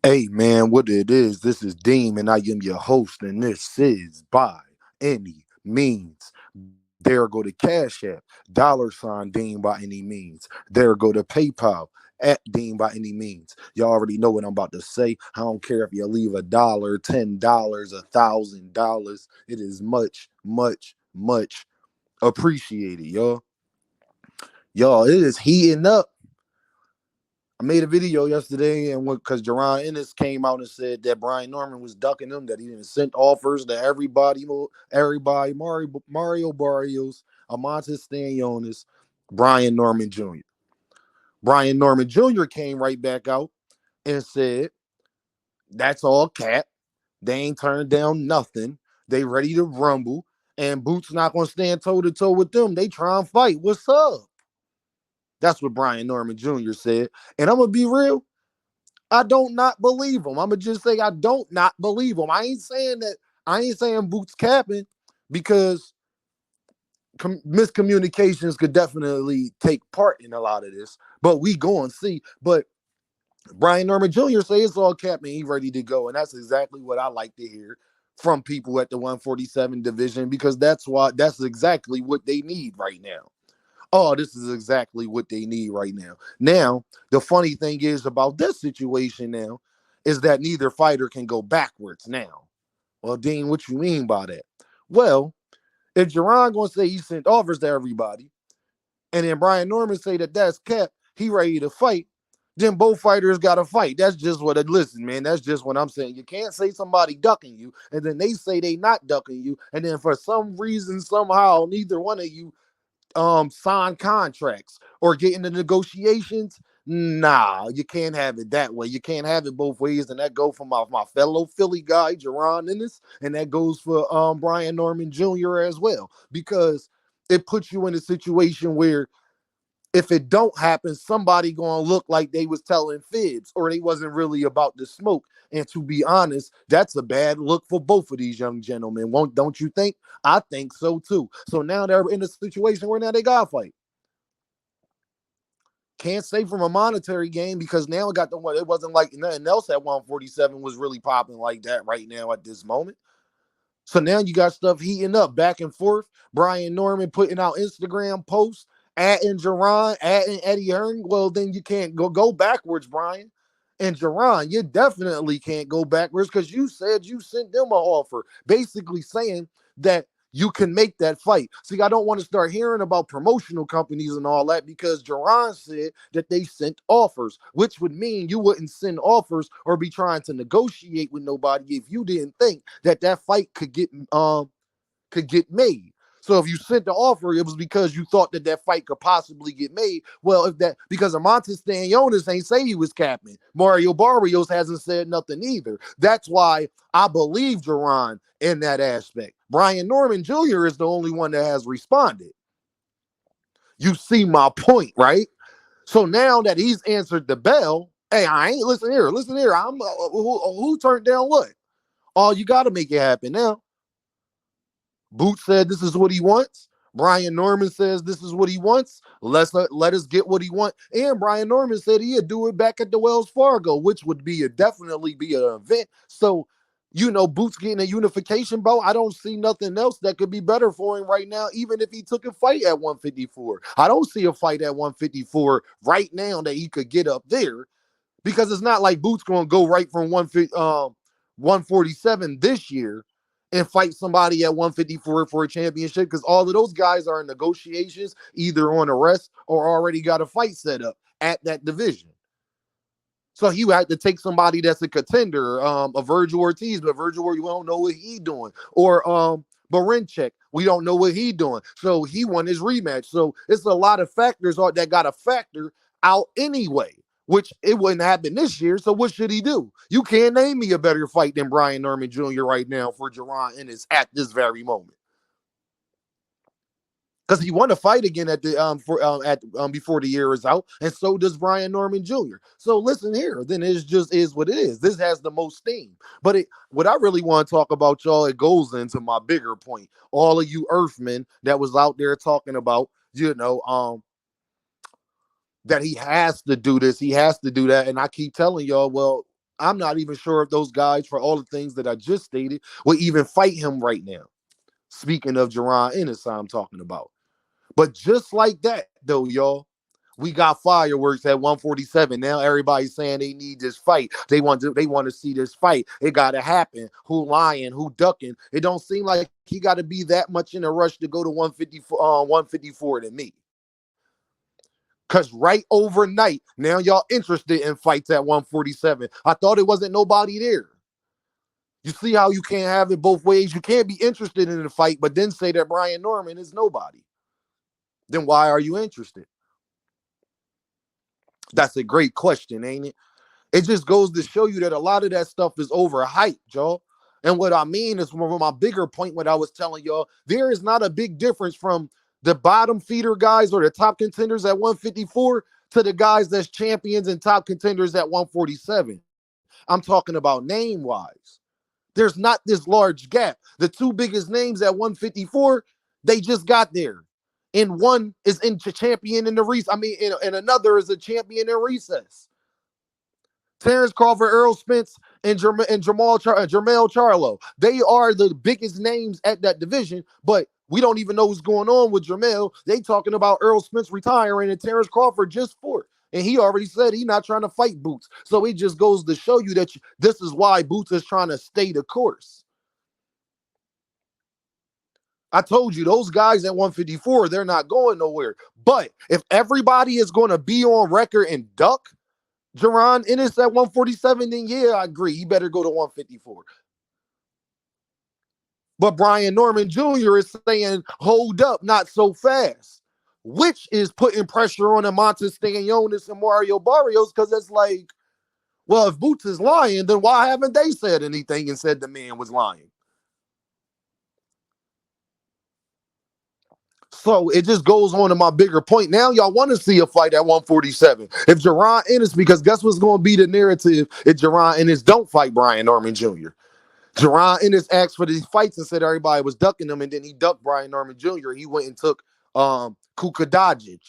Hey man, what it is? This is Deem, and I am your host, and this is by any means. There go to Cash App, $ Deem by any means. There go to PayPal at Deem by any means. Y'all already know what I'm about to say. I don't care if you leave $1, $10, $1,000. It is much, much, much appreciated, y'all. Y'all, it is heating up. I made a video yesterday, and because Jon Inis came out and said that Brian Norman was ducking him, that he didn't sent offers to everybody, Mario Barrios, Amontis Stanionis, Brian Norman Jr. Brian Norman Jr. came right back out and said, "That's all cap. They ain't turned down nothing. They ready to rumble, and Boots not gonna stand toe to toe with them. They try and fight. What's up?" That's what Brian Norman Jr. said, and I'm gonna be real. I don't not believe him. I'm gonna just say I don't not believe him. I ain't saying that. I ain't saying Boots capping because miscommunications could definitely take part in a lot of this. But we go and see. But Brian Norman Jr. say it's all capping. He ready to go, and that's exactly what I like to hear from people at the 147 division because that's exactly what they need right now. Oh, this is exactly what they need right now. Now, the funny thing is about this situation now is that neither fighter can go backwards now. Well, Dean, what you mean by that? Well, if Jaron gonna say he sent offers to everybody, and then Brian Norman say that that's kept, he ready to fight, then both fighters got to fight. That's just what it. Listen, man. That's just what I'm saying. You can't say somebody ducking you, and then they say they not ducking you, and then for some reason, somehow, neither one of you sign contracts or get into negotiations. Nah, you can't have it that way. You can't have it both ways, and that go for my fellow Philly guy, Jon Inis, and that goes for Brian Norman Jr. as well, because it puts you in a situation where if it don't happen, somebody gonna look like they was telling fibs or they wasn't really about the smoke. And to be honest, that's a bad look for both of these young gentlemen. Won't don't you think? I think so too. So now they're in a situation where now they gotta fight. Can't say from a monetary game because now it got the one. It wasn't like nothing else at 147 was really popping like that right now at this moment. So now you got stuff heating up back and forth. Brian Norman putting out Instagram posts, adding Jaron, adding Eddiehearn. Well, then you can't go backwards, Brian. And Jaron, you definitely can't go backwards because you said you sent them an offer, basically saying that you can make that fight. See, I don't want to start hearing about promotional companies and all that because Jaron said that they sent offers, which would mean you wouldn't send offers or be trying to negotiate with nobody if you didn't think that that fight could get made. So if you sent the offer, it was because you thought that that fight could possibly get made. Well, if that because Amontis Stanionis ain't say he was capping. Mario Barrios hasn't said nothing either. That's why I believe Jaron in that aspect. Brian Norman Jr. is the only one that has responded. You see my point, right? So now that he's answered the bell, hey, I ain't listen here. I'm who turned down what? Oh, you got to make it happen now. Boots said this is what he wants. Brian Norman says this is what he wants. Let us get what he wants. And Brian Norman said he'd do it back at the Wells Fargo, which would be definitely be an event. So, Boots getting a unification bout. I don't see nothing else that could be better for him right now, even if he took a fight at 154. I don't see a fight at 154 right now that he could get up there because it's not like Boots going to go right from 147 this year and fight somebody at 154 for a championship because all of those guys are in negotiations, either on arrest or already got a fight set up at that division. So you had to take somebody that's a contender, a Virgil Ortiz, but Virgil Ortiz, we don't know what he doing, or Barinchek, we don't know what he doing. So he won his rematch. So it's a lot of factors that got a factor out anyway, which it wouldn't happen this year. So what should he do? You can't name me a better fight than Brian Norman Jr. right now for Jon Inis at this very moment because he won a fight again at the for at before the year is out, and so does Brian Norman Jr. So listen here, then it just is what it is. This has the most steam, but what I really want to talk about, y'all, it goes into my bigger point. All of you Earthmen that was out there talking about, that he has to do this, he has to do that, and I keep telling y'all, well, I'm not even sure if those guys, for all the things that I just stated, would even fight him right now. Speaking of Jon Inis, I'm talking about. But just like that, though, y'all, we got fireworks at 147. Now everybody's saying they need this fight. They want to see this fight. It gotta happen. Who lying? Who ducking? It don't seem like he got to be that much in a rush to go to 154 to me. Cause right overnight, now y'all interested in fights at 147. I thought it wasn't nobody there. You see how you can't have it both ways. You can't be interested in the fight, but then say that Brian Norman is nobody. Then why are you interested? That's a great question, ain't it? It just goes to show you that a lot of that stuff is overhyped, y'all. And what I mean is, one of my bigger point, what I was telling y'all, there is not a big difference from the bottom feeder guys or the top contenders at 154 to the guys that's champions and top contenders at 147. I'm talking about name wise. There's not this large gap. The two biggest names at 154, they just got there. And one is in champion in the recess. I mean, and another is a champion in recess. Terrence Crawford, Earl Spence, and Jermell Charlo. They are the biggest names at that division, but we don't even know what's going on with Jermell. They talking about Earl Spence retiring and Terrence Crawford just fought. And he already said he's not trying to fight Boots. So it just goes to show you that this is why Boots is trying to stay the course. I told you, those guys at 154, they're not going nowhere. But if everybody is going to be on record and duck Jon Inis at 147, then yeah, I agree. He better go to 154. But Brian Norman Jr. is saying, hold up, not so fast, which is putting pressure on Amontes Stanionis and Mario Barrios, because it's like, well, if Boots is lying, then why haven't they said anything and said the man was lying? So it just goes on to my bigger point. Now y'all want to see a fight at 147. If Jon Inis, because guess what's going to be the narrative if Jon Inis don't fight Brian Norman Jr.? Jon Inis asked for these fights and said everybody was ducking him, and then he ducked Brian Norman Jr. He went and took Kuka Dojic.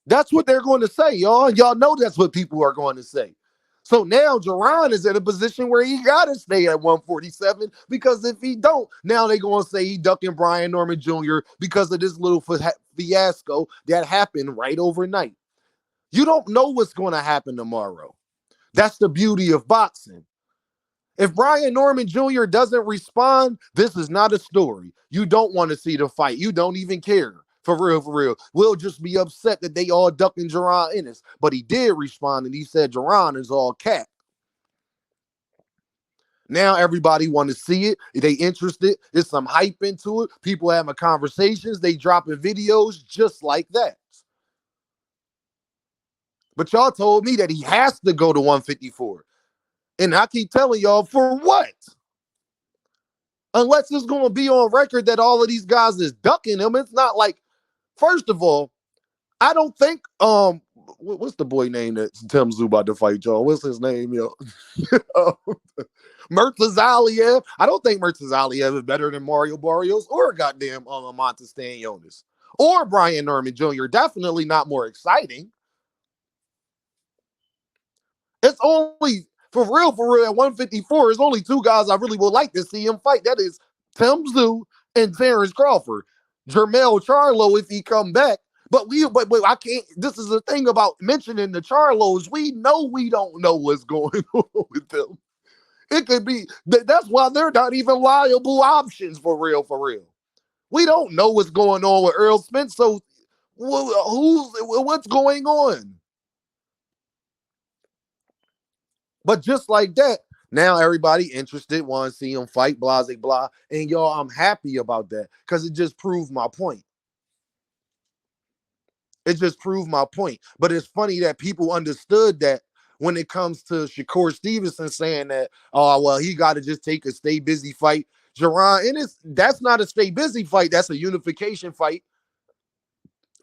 That's what they're going to say, y'all. Y'all know that's what people are going to say. So now Jon is in a position where he got to stay at 147, because if he don't, now they're going to say he ducking Brian Norman Jr. because of this little fiasco that happened right overnight. You don't know what's going to happen tomorrow. That's the beauty of boxing. If Brian Norman Jr. doesn't respond, this is not a story. You don't want to see the fight. You don't even care. For real, for real. We'll just be upset that they all ducking Jon Inis. But he did respond, and he said Jon is all cat. Now everybody want to see it. They interested. There's some hype into it. People having conversations. They dropping videos just like that. But y'all told me that he has to go to 154. And I keep telling y'all, for what? Unless it's going to be on record that all of these guys is ducking him. It's not like, first of all, I don't think what's the boy name that Tim Tszyu about to fight, y'all? What's his name, yo? Murtazaliev. I don't think Murtazaliev is better than Mario Barrios or goddamn Amontes Stanionis or Brian Norman Jr. Definitely not more exciting. It's only for real, at 154, there's only two guys I really would like to see him fight. That is Tim Tszyu and Terrence Crawford. Jermell Charlo, if he come back. But I can't. This is the thing about mentioning the Charlos. We know we don't know what's going on with them. It could be that's why they're not even liable options for real, for real. We don't know what's going on with Earl Spence. So what's going on? But just like that, now everybody interested, want to see him fight, blah, blah, blah. And y'all, I'm happy about that because it just proved my point. It just proved my point. But it's funny that people understood that when it comes to Shakur Stevenson saying that, oh, well, he got to just take a stay busy fight. Jon Inis, that's not a stay busy fight. That's a unification fight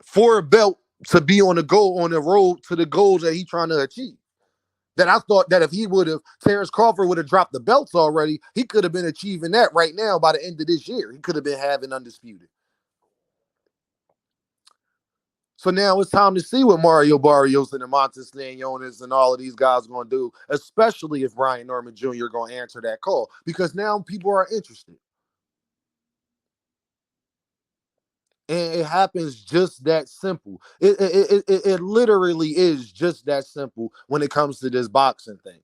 for a belt to be on the road to the goals that he's trying to achieve. That I thought that if he would have, Terrence Crawford would have dropped the belts already, he could have been achieving that right now by the end of this year. He could have been having undisputed. So now it's time to see what Mario Barrios and Montes Stanionis and all of these guys are going to do, especially if Brian Norman Jr. going to answer that call, because now people are interested. And it happens just that simple. It literally is just that simple when it comes to this boxing thing.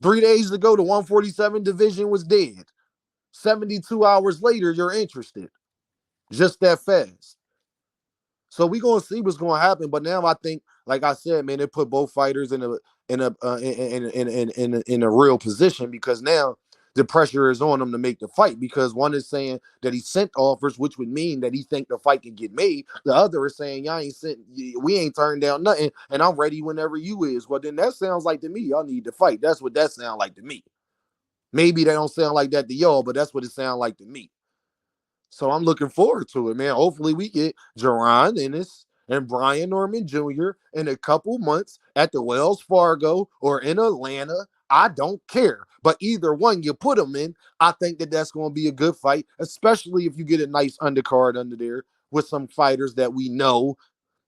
3 days ago, the 147 division was dead. 72 hours later, you're interested. Just that fast. So we gonna see what's gonna happen. But now I think, like I said, man, it put both fighters in a real position, because now the pressure is on them to make the fight, because one is saying that he sent offers, which would mean that he think the fight can get made. The other is saying, y'all ain't sent, we ain't turned down nothing, and I'm ready whenever you is. Well, then that sounds like to me y'all need to fight. That's what that sounds like to me. Maybe they don't sound like that to y'all, but that's what it sounds like to me. So I'm looking forward to it, man. Hopefully we get Jon Inis and Brian Norman Jr. in a couple months at the Wells Fargo or in Atlanta. I don't care. But either one you put them in, I think that that's going to be a good fight, especially if you get a nice undercard under there with some fighters that we know.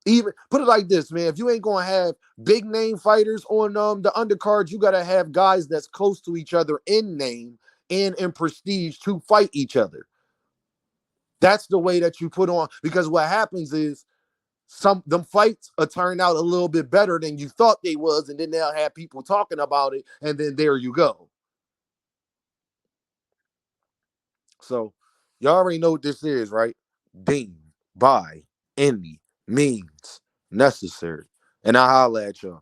Even put it like this, man. If you ain't gonna have big name fighters on the undercards, you gotta have guys that's close to each other in name and in prestige to fight each other. That's the way that you put on, because what happens is some them fights will turn out a little bit better than you thought they was, and then they'll have people talking about it, and then there you go. So y'all already know what this is, right? Deemed by any means necessary. And I holla at y'all.